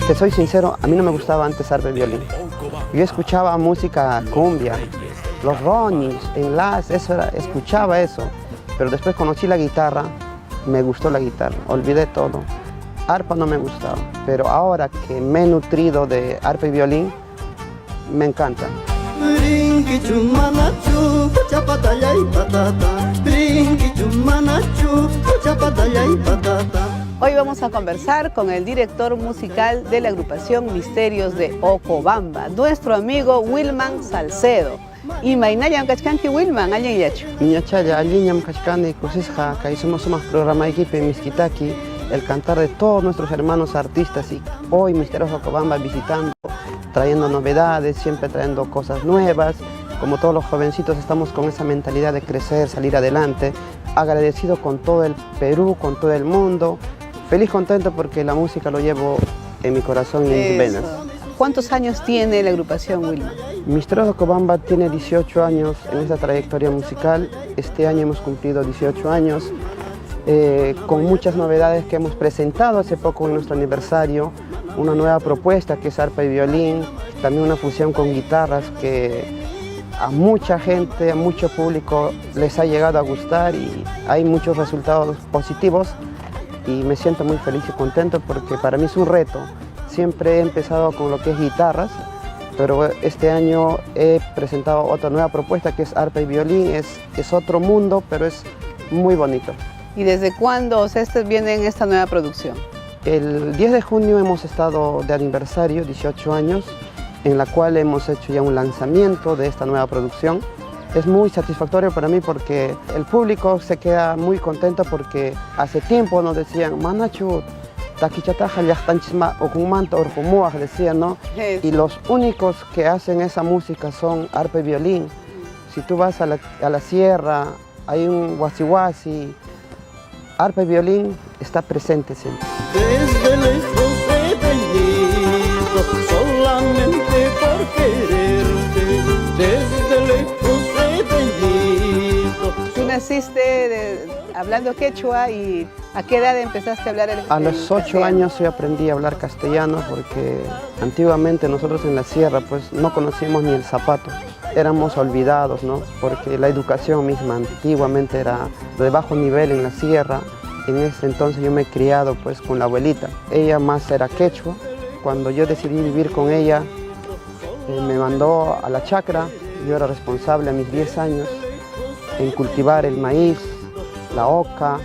Te soy sincero, a mí no me gustaba antes arpa y violín. Yo escuchaba música cumbia, los Ronnies, Enlace, escuchaba eso. Pero después conocí la guitarra, me gustó la guitarra, olvidé todo. Arpa no me gustaba, pero ahora que me he nutrido de arpa y violín, me encanta. Hoy vamos a conversar con el director musical de la agrupación Misterios de Ocobamba, nuestro amigo Wilman Salcedo. Y mainayam kachkanki Wilman, alguien yacho. Miñachaya, aliñam kachkani, kusisja, que hicimos más programa equipe Miskitaki, el cantar de todos nuestros hermanos artistas y hoy Misterios de Ocobamba visitando, trayendo novedades, siempre trayendo cosas nuevas. Como todos los jovencitos estamos con esa mentalidad de crecer, salir adelante, agradecido con todo el Perú, con todo el mundo, feliz, contento porque la música lo llevo en mi corazón y en mis venas. ¿Cuántos años tiene la agrupación, Wilman? Misterios de Ocobamba tiene 18 años en esta trayectoria musical. Este año hemos cumplido 18 años, con muchas novedades que hemos presentado hace poco en nuestro aniversario. Una nueva propuesta que es arpa y violín, también una fusión con guitarras que a mucha gente, a mucho público les ha llegado a gustar y hay muchos resultados positivos y me siento muy feliz y contento porque para mí es un reto. Siempre he empezado con lo que es guitarras, pero este año he presentado otra nueva propuesta que es arpa y violín. Es otro mundo, pero es muy bonito. ¿Y desde cuándo ustedes vienen en esta nueva producción? El 10 de junio hemos estado de aniversario, 18 años, en la cual hemos hecho ya un lanzamiento de esta nueva producción. Es muy satisfactorio para mí porque el público se queda muy contento porque hace tiempo nos decían, Manachu, taquichataja yachtanchisma okumanta orkumuaj, decían, ¿no? Y los únicos que hacen esa música son arpa y violín. Si tú vas a la sierra, hay un wasiwasi, arpa y violín está presente siempre. Desde lejos he venido, solamente por quererte. Desde lejos he venido. Tú naciste hablando quechua y ¿a qué edad empezaste a hablar el A los 8 años yo aprendí a hablar castellano porque antiguamente nosotros en la sierra pues no conocíamos ni el zapato. Éramos olvidados, ¿no? Porque la educación misma antiguamente era de bajo nivel en la sierra. En ese entonces yo me he criado pues con la abuelita. Ella más era quechua. Cuando yo decidí vivir con ella, me mandó a la chacra. Yo era responsable a mis 10 años en cultivar el maíz, la oca.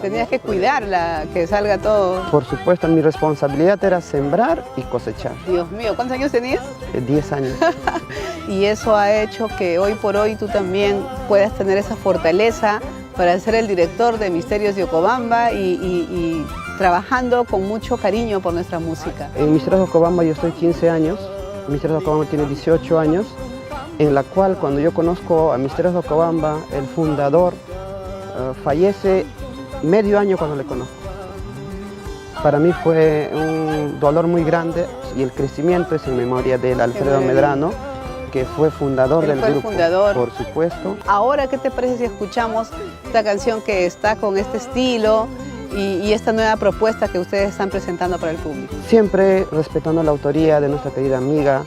Tenías que cuidarla, que salga todo. Por supuesto, mi responsabilidad era sembrar y cosechar. Dios mío, ¿cuántos años tenías? 10 años. Y eso ha hecho que hoy por hoy tú también puedas tener esa fortaleza para ser el director de Misterios de Ocobamba y trabajando con mucho cariño por nuestra música. En Misterios de Ocobamba yo estoy 15 años, Misterios de Ocobamba tiene 18 años, en la cual cuando yo conozco a Misterios de Ocobamba, el fundador fallece medio año cuando le conozco. Para mí fue un dolor muy grande y el crecimiento es en memoria del Alfredo Medrano, que fue fundador del grupo, por supuesto. Ahora, ¿qué te parece si escuchamos esta canción que está con este estilo y esta nueva propuesta que ustedes están presentando para el público? Siempre respetando la autoría de nuestra querida amiga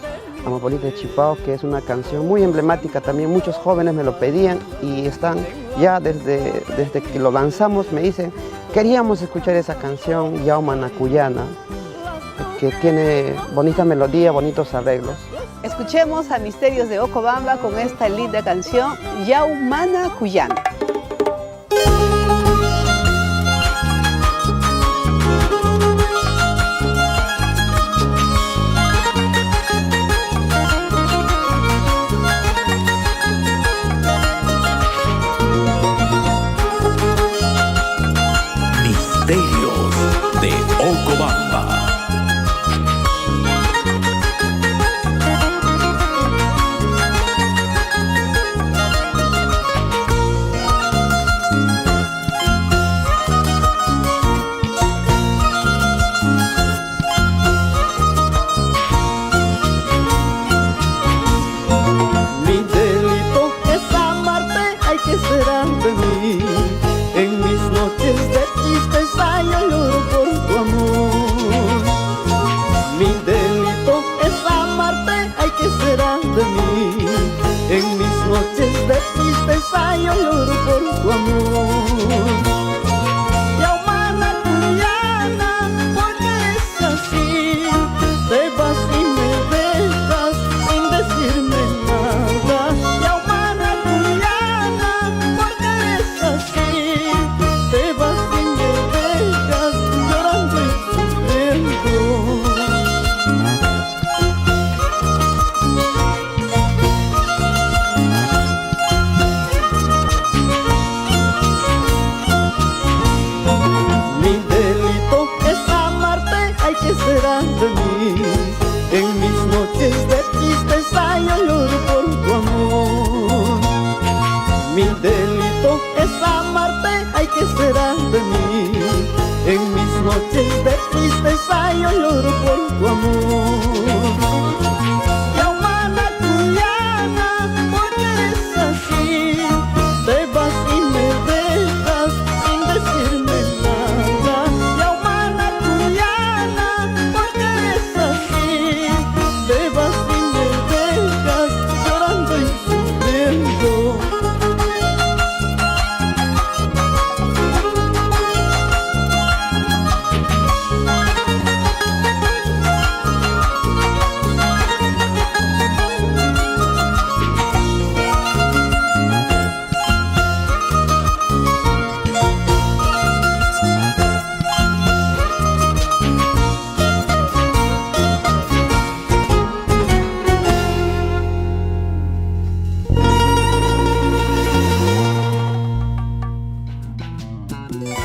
Amapolita de Chipao, que es una canción muy emblemática también. Muchos jóvenes me lo pedían y están ya desde que lo lanzamos, me dicen, queríamos escuchar esa canción Yaumanacuyana, que tiene bonita melodía, bonitos arreglos. Escuchemos a Misterios de Ocobamba con esta linda canción Yaumanacuyana. Misterios de Ocobamba. Mi delito es amarte, hay que ser ante mí. En mis noches de tristeza yo lloro por tu amor. noches de tristeza yo lloro por tu amor. Yaumana cuyana, ¿por qué eres así? Te vas y me dejas sin decirme nada. Yaumana cuyana, ¿por qué eres así? Te vas y me dejas llorando y sufriendo.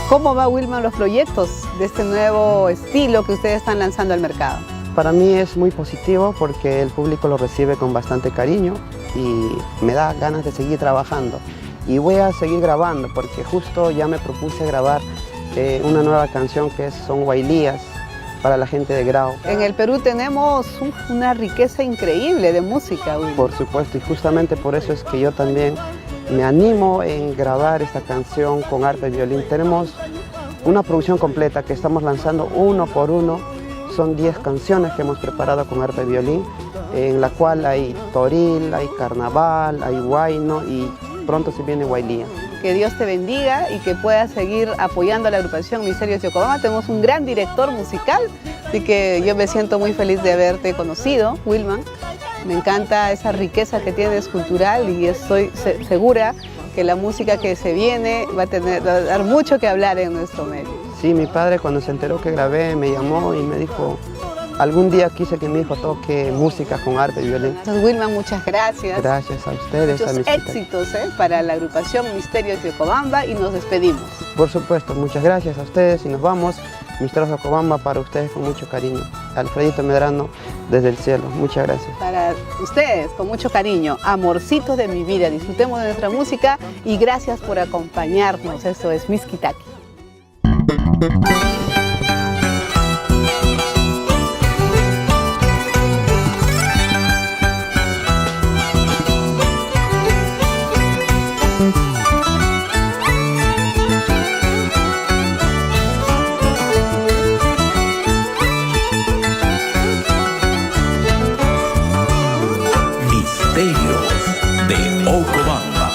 ¿Cómo va, Wilman, los proyectos de este nuevo estilo que ustedes están lanzando al mercado? Para mí es muy positivo porque el público lo recibe con bastante cariño y me da ganas de seguir trabajando. Y voy a seguir grabando porque justo ya me propuse grabar una nueva canción que son Huaylías para la gente de Grau. En el Perú tenemos una riqueza increíble de música, Wilman. Por supuesto, y justamente por eso es que yo también me animo en grabar esta canción con arpa y violín. Tenemos una producción completa que estamos lanzando uno por uno. Son 10 canciones que hemos preparado con arpa y violín, en la cual hay toril, hay carnaval, hay huayno y pronto se viene Huaylía. Que Dios te bendiga y que puedas seguir apoyando a la agrupación Misterios de Ocobamba. Tenemos un gran director musical, así que yo me siento muy feliz de haberte conocido, Wilman. Me encanta esa riqueza que tienes cultural y estoy segura que la música que se viene va a dar mucho que hablar en nuestro medio. Sí, mi padre cuando se enteró que grabé me llamó y me dijo, algún día quise que mi hijo toque música con arpa y violín. Entonces, Wilman, muchas gracias. Gracias a ustedes. Muchos a mis éxitos para la agrupación Misterios de Ocobamba y nos despedimos. Por supuesto, muchas gracias a ustedes y nos vamos. Misterios de Ocobamba para ustedes con mucho cariño. Alfredito Medrano desde el cielo, muchas gracias. Para ustedes, con mucho cariño, amorcitos de mi vida, disfrutemos de nuestra música y gracias por acompañarnos. Esto es Miskitaki. Misterios de Ocobamba.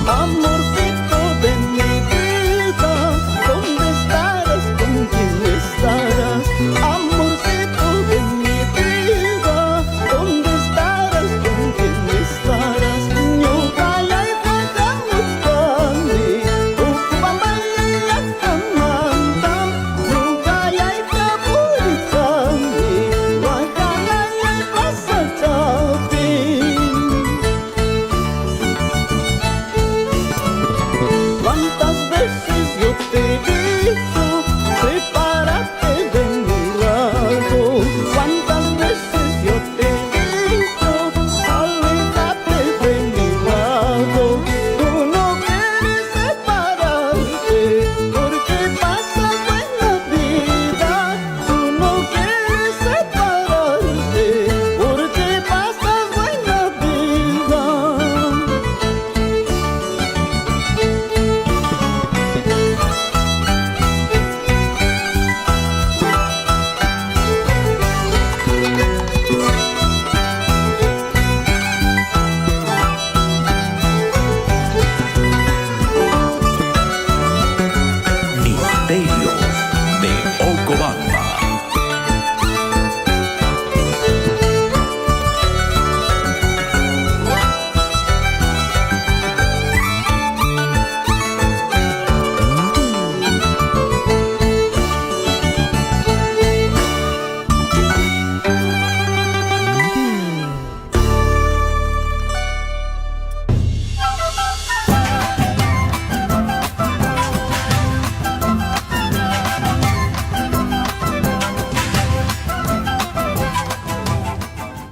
Amorcito de mi vida, ¿dónde estarás? ¿Con quién estarás? Amorcito de mi vida, ¿dónde estarás? ¿Con quién estarás? Ñuqalla y Jajamuchani, Ocobamba llakamanta, Ñuqalla y Japurichani, Guajala y Pasachapi. ¿Cuántas veces yo te